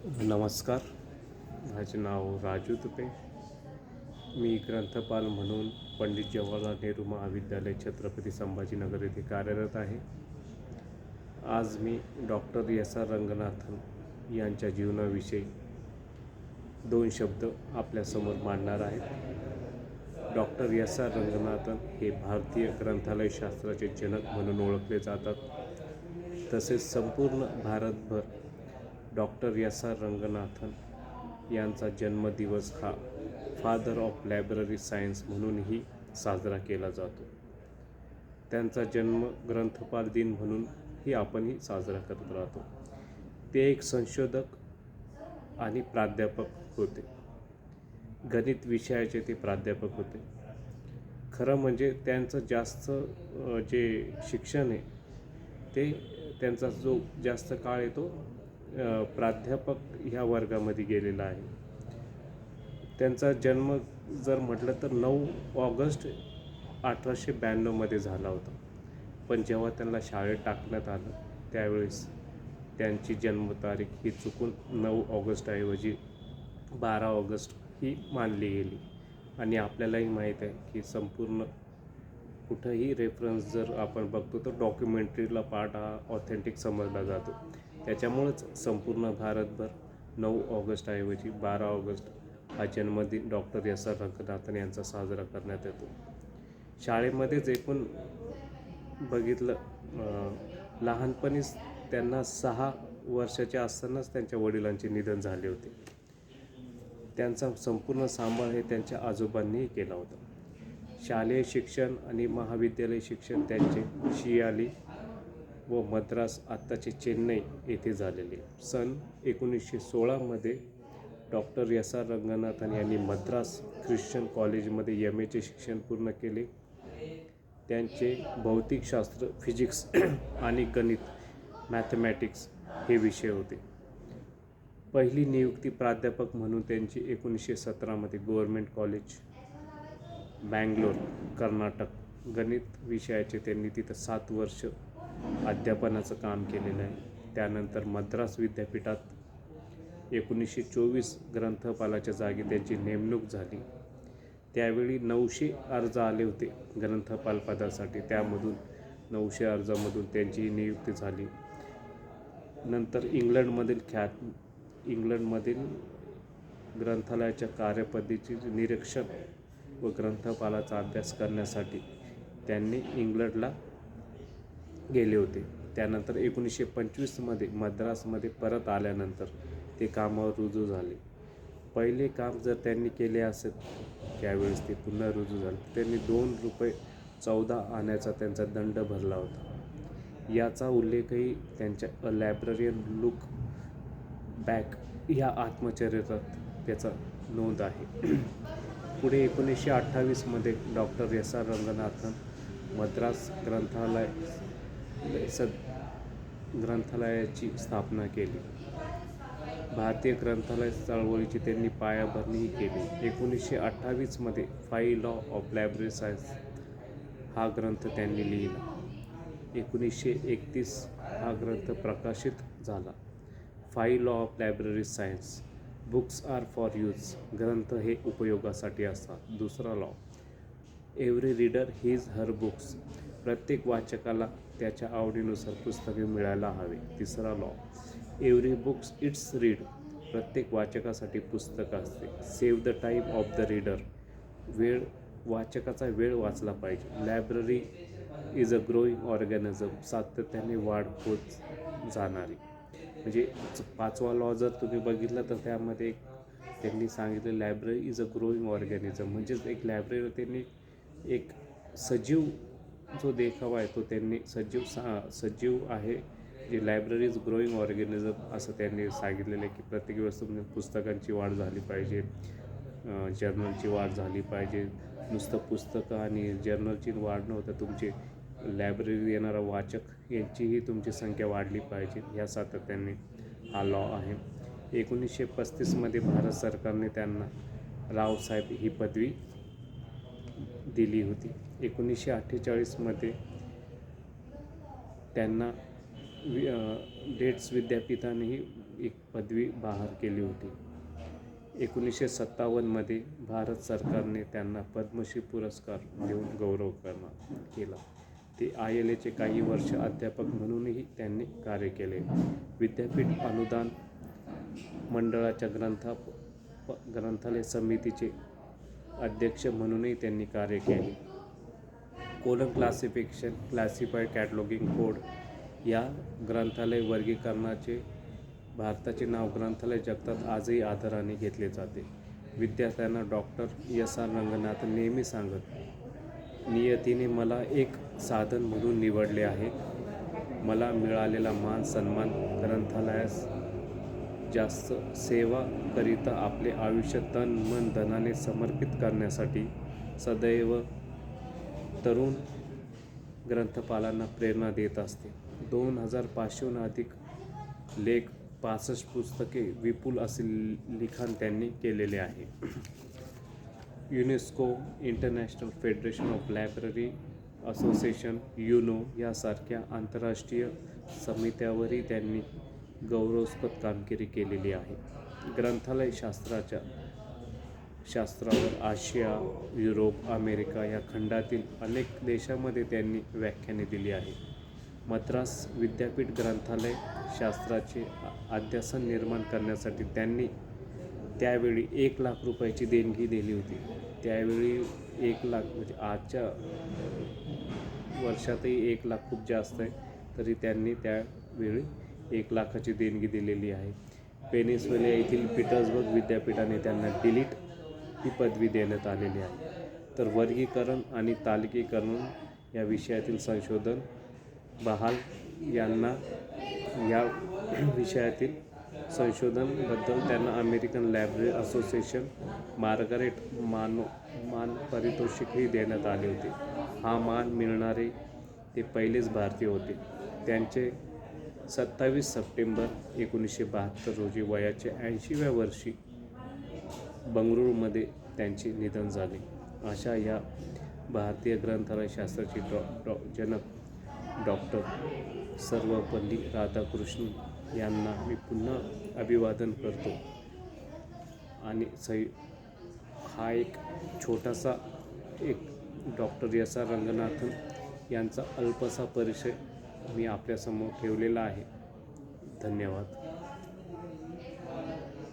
नमस्कार. माझे नाव राजू तुपे. मी ग्रंथपाल म्हणून पंडित जवाहरलाल नेहरू महाविद्यालय छत्रपती संभाजीनगर येथे कार्यरत आहे. आज मी डॉक्टर एस आर रंगनाथन यांच्या जीवनाविषयी 2 शब्द आपल्यासमोर मांडणार आहेत. डॉक्टर एस आर रंगनाथन हे भारतीय ग्रंथालयशास्त्राचे जनक म्हणून ओळखले जातात. तसेच संपूर्ण भारतभर डॉक्टर एस आर रंगनाथन यांचा जन्मदिवस हा फादर ऑफ लायब्ररी सायन्स म्हणूनही साजरा केला जातो. त्यांचा जन्म ग्रंथपाल दिन म्हणूनही आपणही साजरा करत राहतो. ते एक संशोधक आणि प्राध्यापक होते. गणित विषयाचे ते प्राध्यापक होते. खरं म्हणजे त्यांचं जास्त जे शिक्षण आहे ते त्यांचा जो जास्त काळ आहे तो प्राध्यापक ह्या वर्गामध्ये गेलेला आहे. त्यांचा जन्म जर म्हटलं तर 9 ऑगस्ट 1892 झाला होता. पण जेव्हा त्यांना शाळेत टाकण्यात आलं त्यावेळेस त्यांची जन्मतारीख ही चुकून 9 ऑगस्टऐवजी 12 ऑगस्ट ही मानली गेली. आणि आपल्यालाही माहीत आहे की संपूर्ण कुठंही रेफरन्स जर आपण बघतो तर डॉक्युमेंटरीला पार्ट हा ऑथेंटिक समजला जातो. त्याच्यामुळंच संपूर्ण भारतभर 9 ऑगस्टऐवजी 12 ऑगस्ट हा जन्मदिन डॉक्टर एस आर रंगनाथन यांचा साजरा करण्यात येतो. शाळेमध्येच एकूण बघितलं लहानपणीच त्यांना 6 वर्षाचे असतानाच त्यांच्या वडिलांचे निधन झाले होते. त्यांचा संपूर्ण सांभाळ हे त्यांच्या आजोबांनीही केला होता. शालेय शिक्षण आणि महाविद्यालय शिक्षण त्यांचे शियाली व मद्रास आत्ताचे चेन्नई येथे झालेले. सन 1916 डॉक्टर एस आर रंगनाथन यांनी मद्रास ख्रिश्चन कॉलेजमध्ये MA शिक्षण पूर्ण केले. त्यांचे भौतिकशास्त्र, फिजिक्स आणि गणित मॅथमॅटिक्स हे विषय होते. पहिली नियुक्ती प्राध्यापक म्हणून त्यांची 1917 गव्हर्नमेंट कॉलेज बँगलोर, कर्नाटक. गणित विषयाचे त्यांनी तिथं 7 वर्ष अध्यापनाचं काम केलेलं आहे. त्यानंतर मद्रास विद्यापीठात 1924 ग्रंथपालाच्या जागी त्यांची नेमणूक झाली. त्यावेळी 900 अर्ज आले होते ग्रंथपाल पदासाठी. त्यामधून 900 अर्जामधून त्यांची नियुक्ती झाली. नंतर इंग्लंडमधील ग्रंथालयाच्या कार्यपद्धतीचे निरीक्षण व ग्रंथपालाचा अभ्यास करण्यासाठी त्यांनी इंग्लंडला गेले होते. त्यानंतर 1925 मद्रासमध्ये परत आल्यानंतर ते कामावर रुजू झाले. पहिले काम जर त्यांनी केले असेल त्यावेळेस ते पुन्हा रुजू झाले. त्यांनी ₹2.14 आण्याचा त्यांचा दंड भरला होता. याचा उल्लेखही त्यांच्या अ लायब्ररियन लुक बॅक ह्या आत्मचरित्रात त्याचा नोंद आहे. पुढे 1928 doctor S R Ranganathan Madras ग्रंथालयाची स्थापना केली. भारतीय ग्रंथालय चळवळीची त्यांनी पायाभरणीही केली. 1928 five law of library science हा ग्रंथ त्यांनी लिहिला. 1931 हा ग्रंथ प्रकाशित झाला. Five law of library science, books are for use. ग्रंथ हे उपयोगासाठी असतात. दुसरा law, every reader his her books. प्रत्येक वाचकाला त्याच्या आवडीनुसार पुस्तके मिळायला हवे. तिसरा law, every books its read. प्रत्येक वाचकासाठी पुस्तक असते. Save the time of the reader. वाचकाचा वेळ वाचला पाहिजे. Library is a growing organism. सातत्याने वाढ होत जाणारी. म्हणजे 5वा लॉ जर तुम्ही बघितला तर त्यामध्ये त्यांनी सांगितलं library is a growing organism. म्हणजेच एक लायब्ररी त्यांनी एक सजीव जो देखावा आहे तो त्यांनी सजीव आहे. जे लायब्ररी इज ग्रोईंग ऑर्गॅनिझम असं त्यांनी सांगितलेलं आहे की प्रत्येक वेळेस पुस्तकांची वाढ झाली पाहिजे, जर्नलची वाढ झाली पाहिजे. नुसतं पुस्तकं आणि जर्नलची वाढ न होता तुमची लायब्ररीत येणारा वाचक यांचीही तुमची संख्या वाढली पाहिजे. या सातत्याने हा लॉ आहे. 1935 भारत सरकारने त्यांना रावसाहेब ही पदवी दिली होती. 1948 त्यांना डेट्स विद्यापीठानेही एक पदवी बहाल केली होती. 1957मध्ये भारत सरकारने त्यांना पद्मश्री पुरस्कार देऊन गौरव केला. ते ILAचे काही वर्ष अध्यापक म्हणूनही त्यांनी कार्य केले. विद्यापीठ अनुदान मंडळाच्या ग्रंथालय समितीचे अध्यक्ष म्हणूनही त्यांनी कार्य केले. कोलम क्लासिफाईड कॅटलॉगिंग कोड या ग्रंथालय वर्गीकरणाचे भारताचे नाव ग्रंथालय जगतात आजही आदराने घेतले जाते. विद्यार्थ्यांना डॉक्टर S.R. रंगनाथन नेहमी सांगत, नियतीने मला एक साधन म्हणून निवडले आहे. मला मिळालेला मान सन्मान ग्रंथालयास जास्त सेवा करिता आपले आयुष्य तन मन धनाने समर्पित करण्यासाठी सदैव तरुण ग्रंथपालांना प्रेरणा देत असते. 2500हून अधिक लेख, 65 पुस्तके, विपुल असे लिखाण त्यांनी केलेले आहे. UNESCO, international federation of library association, UNO यासारख्या आंतरराष्ट्रीय समित्यांवरही त्यांनी गौरवास्पद कामगिरी केलेली आहे. ग्रंथालय शास्त्रावर आशिया, युरोप, अमेरिका या खंडातील अनेक देशांमध्ये त्यांनी व्याख्याने दिली आहेत. मद्रास विद्यापीठ ग्रंथालय शास्त्राचे अध्यासन निर्माण करण्यासाठी त्यांनी त्यावेळी 1 लाख रुपयाची देणगी दिली होती. त्यावेळी 1 लाख म्हणजे आजच्या वर्षातही 1 लाख खूप जास्त आहे, तरी त्यांनी त्यावेळी 1 लाखाची देणगी दिलेली आहे. पेनिन्सुला येथील पीटर्सबर्ग विद्यापीठाने त्यांना डिलीट ही पदवी देण्यात आलेली आहे. तर वर्गीकरण आणि तालिकीकरण या विषयातील संशोधन बहाल यांना या विषयातील संशोधनाबद्दल त्यांना अमेरिकन लायब्ररी असोसिएशन मार्गारेट मान पारितोषिकही देण्यात आले होते. हा मान मिळणारे ते पहिलेच भारतीय होते. त्यांचे 27 सप्टेंबर 1972 रोजी वयाच्या 80व्या वर्षी बंगळुरूमध्ये त्यांचे निधन झाले. अशा या भारतीय ग्रंथालय शास्त्राचे जनक डॉक्टर सर्वपल्ली राधाकृष्णन यांना मी पुन्हा अभिवादन करतो. आणि हा एक छोटासा डॉक्टर S.R. रंगनाथन यांचा अल्पसा परिचय मी आपल्यासमोर ठेवलेला आहे. धन्यवाद.